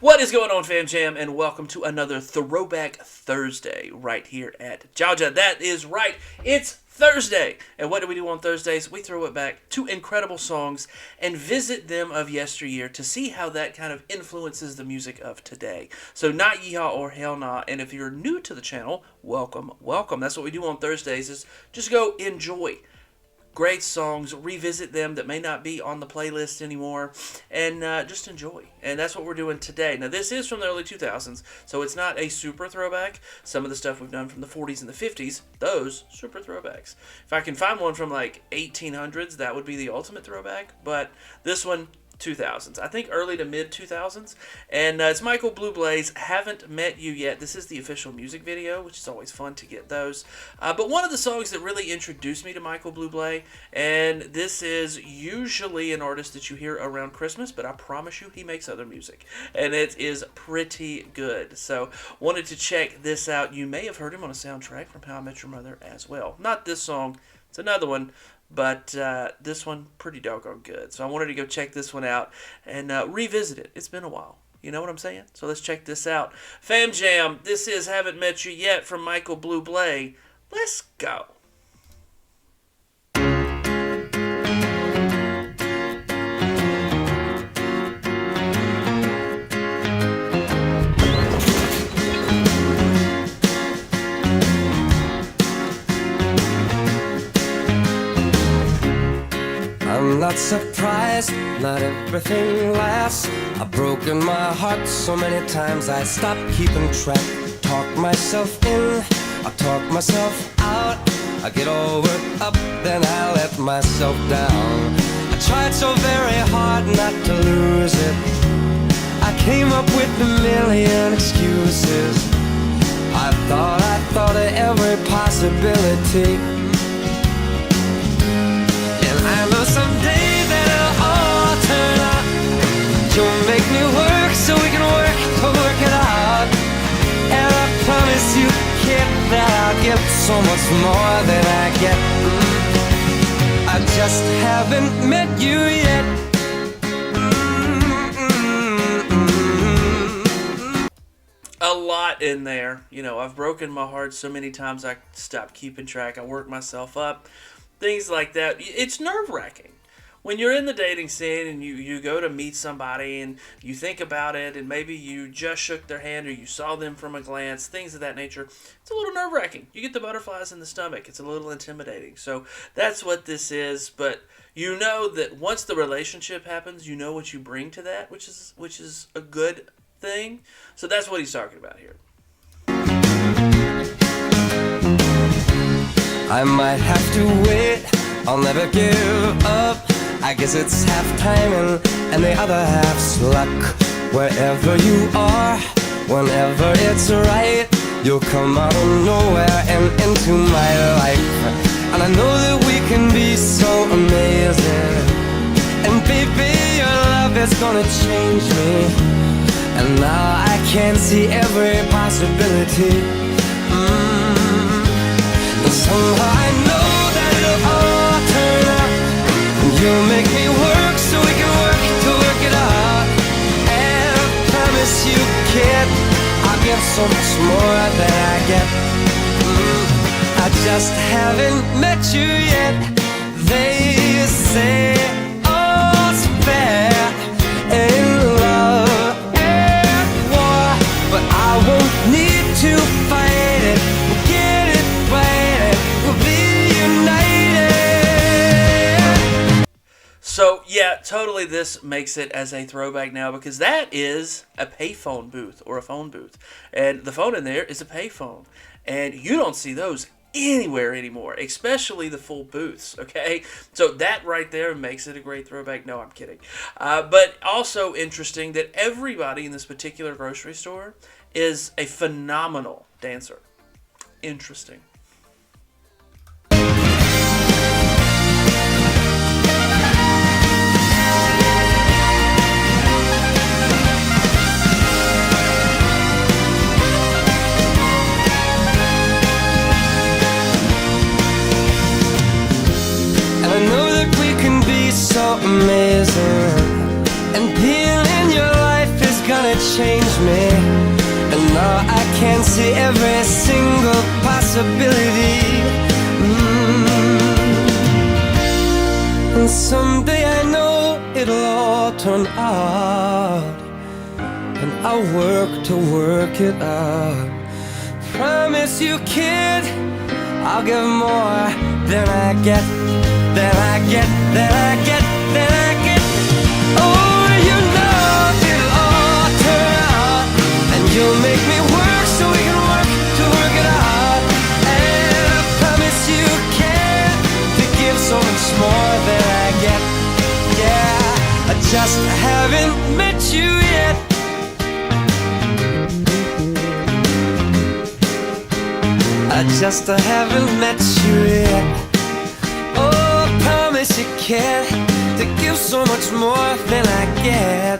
What is going on, Fam Jam, and welcome to another Throwback Thursday right here at Jaja. That is right, it's Thursday. And what do we do on Thursdays? We throw it back to incredible songs and visit them of yesteryear to see how that kind of influences the music of today. So not yeehaw or hell nah. And if you're new to the channel, welcome, welcome. That's what we do on Thursdays, is just go enjoy great songs, revisit them that may not be on the playlist anymore, and just enjoy. And that's what we're doing today. Now, this is from the early 2000s, so it's not a super throwback. Some of the stuff we've done from the 40s and the 50s, those super throwbacks. If I can find one from like 1800s, that would be the ultimate throwback, but this one, 2000s. I think early to mid 2000s. And it's Michael Bublé's Haven't Met You Yet. This is the official music video, which is always fun to get those. But one of the songs that really introduced me to Michael Bublé, and this is usually an artist that you hear around Christmas, but I promise you he makes other music. And it is pretty good. So wanted to check this out. You may have heard him on a soundtrack from How I Met Your Mother as well. Not this song. It's another one. But this one, pretty doggone good. So I wanted to go check this one out and revisit it. It's been a while. You know what I'm saying? So let's check this out. Fam Jam, this is Haven't Met You Yet from Michael Bublé. Let's go. I'm not surprised, not everything lasts. I've broken my heart so many times I stopped keeping track. Talk myself in, I talk myself out. I get all worked up, then I let myself down. I tried so very hard not to lose it. I came up with a million excuses. I thought of every possibility. I know someday that it'll all turn out. You'll make me work so we can work to work it out. And I promise you, kid, that I'll give so much more than I get. I just haven't met you yet. A lot in there. You know, I've broken my heart so many times I stopped keeping track. I work myself up. Things like that. It's nerve-wracking. When you're in the dating scene and you go to meet somebody and you think about it and maybe you just shook their hand or you saw them from a glance, things of that nature, it's a little nerve-wracking. You get the butterflies in the stomach. It's a little intimidating. So that's what this is. But you know that once the relationship happens, you know what you bring to that, which is a good thing. So that's what he's talking about here. I might have to wait, I'll never give up. I guess it's half timing and the other half's luck. Wherever you are, whenever it's right, you'll come out of nowhere and into my life. And I know that we can be so amazing. And baby, your love is gonna change me. And now I can see every possibility. Somehow I know that it'll all turn out. And you'll make me work so we can work to work it out. And I promise you, kid, I'll give so much more than I get. I just haven't met you yet. They say all's fair in love and war, but I won't need to fight it. We'll get it right. We'll be united. So, yeah, totally this makes it as a throwback now because that is a payphone booth or a phone booth. And the phone in there is a payphone. And you don't see those anywhere anymore, especially the full booths, okay? So that right there makes it a great throwback. No, I'm kidding. But also interesting that everybody in this particular grocery store is a phenomenal dancer. Interesting. I know that we can be so amazing, and being in your life is gonna change can see every single possibility. And someday I know it'll all turn out, and I'll work to work it out. Promise you, kid, I'll give more than I get, than I get, than I get, than I get. Oh, you know it'll all turn out, and you'll make me work so we can work to work it out. And I promise you, kid, to give so much more than I get. Yeah, I just haven't met you yet. I just haven't met you yet. Oh, I promise you, kid, to give so much more than I get.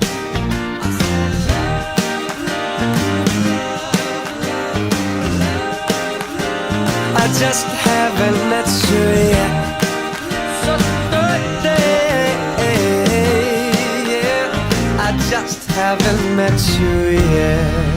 I just haven't met you yet. So birthday, yeah, I just haven't met you yet.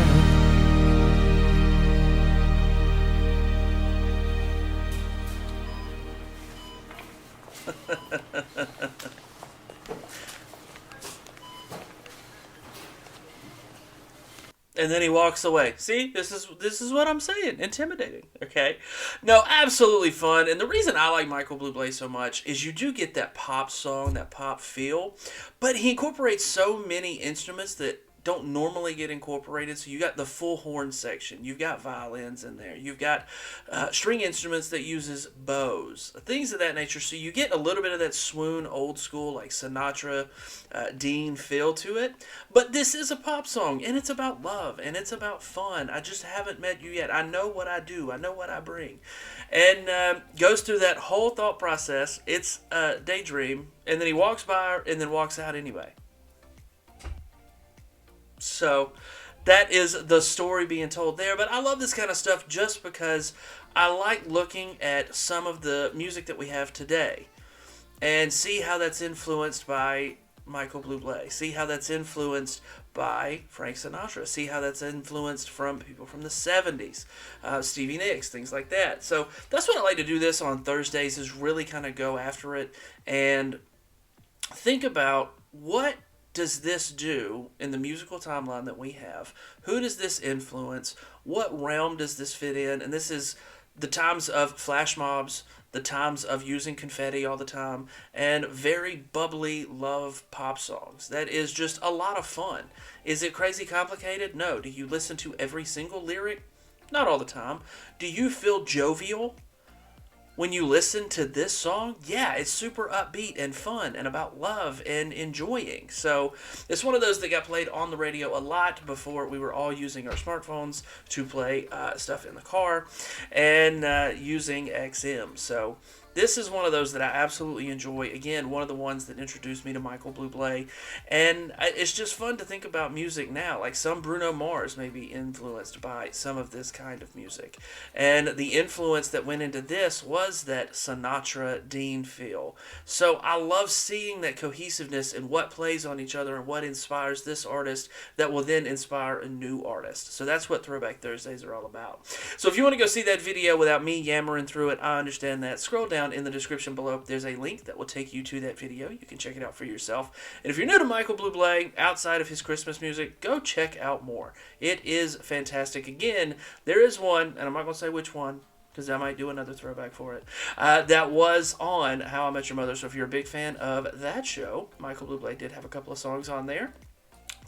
And then he walks away. See, this is what I'm saying. Intimidating. Okay, no, absolutely fun. And the reason I like Michael Bublé so much is you do get that pop song, that pop feel, but he incorporates so many instruments that don't normally get incorporated. So you got the full horn section, you've got violins in there, you've got string instruments that uses bows, things of that nature. So you get a little bit of that swoon old school like Sinatra, Dean feel to it. But this is a pop song, and it's about love, and it's about fun. I just haven't met you yet. I know what I do. I know what I bring. And goes through that whole thought process. It's a daydream, and then he walks by her and then walks out anyway. So that is the story being told there. But I love this kind of stuff just because I like looking at some of the music that we have today and see how that's influenced by Michael Bublé, see how that's influenced by Frank Sinatra, see how that's influenced from people from the 70s, Stevie Nicks, things like that. So that's what I like to do this on Thursdays, is really kind of go after it and think about what does this do in the musical timeline that we have? Who does this influence? What realm does this fit in? And this is the times of flash mobs, the times of using confetti all the time, and very bubbly love pop songs. That is just a lot of fun. Is it crazy complicated? No. Do you listen to every single lyric? Not all the time. Do you feel jovial when you listen to this song? Yeah, it's super upbeat and fun and about love and enjoying. So it's one of those that got played on the radio a lot before we were all using our smartphones to play stuff in the car and using XM. So this is one of those that I absolutely enjoy. Again, one of the ones that introduced me to Michael Bublé. And it's just fun to think about music now. Like some Bruno Mars may be influenced by some of this kind of music. And the influence that went into this was that Sinatra, Dean feel. So I love seeing that cohesiveness and what plays on each other and what inspires this artist that will then inspire a new artist. So that's what Throwback Thursdays are all about. So if you want to go see that video without me yammering through it, I understand that. Scroll down in the description below. There's a link that will take you to that video. You can check it out for yourself. And if you're new to Michael Bublé, outside of his Christmas music, go check out more. It is fantastic. Again, there is one, and I'm not going to say which one, because I might do another throwback for it, that was on How I Met Your Mother. So if you're a big fan of that show, Michael Bublé did have a couple of songs on there.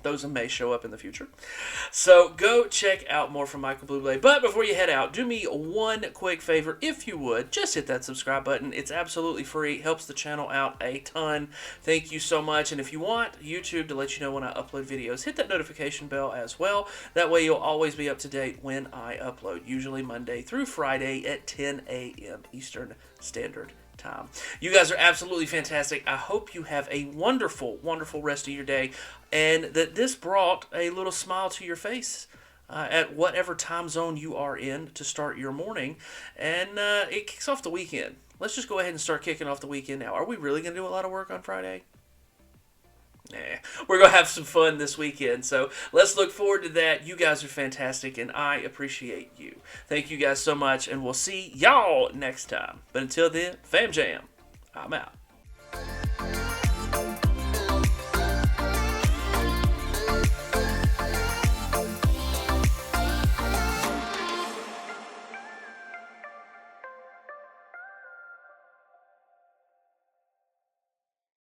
Those may show up in the future. So go check out more from Michael Bublé. But before you head out, do me one quick favor, if you would. Just hit that subscribe button. It's absolutely free. Helps the channel out a ton. Thank you so much. And if you want YouTube to let you know when I upload videos, hit that notification bell as well. That way you'll always be up to date when I upload. Usually Monday through Friday at 10 a.m. Eastern Standard Time. You guys are absolutely fantastic. I hope you have a wonderful, wonderful rest of your day, and that this brought a little smile to your face at whatever time zone you are in to start your morning, and it kicks off the weekend. Let's just go ahead and start kicking off the weekend now. Are we really going to do a lot of work on Friday? Nah, we're going to have some fun this weekend, so let's look forward to that. You guys are fantastic, and I appreciate you. Thank you guys so much, and we'll see y'all next time. But until then, Fam Jam, I'm out.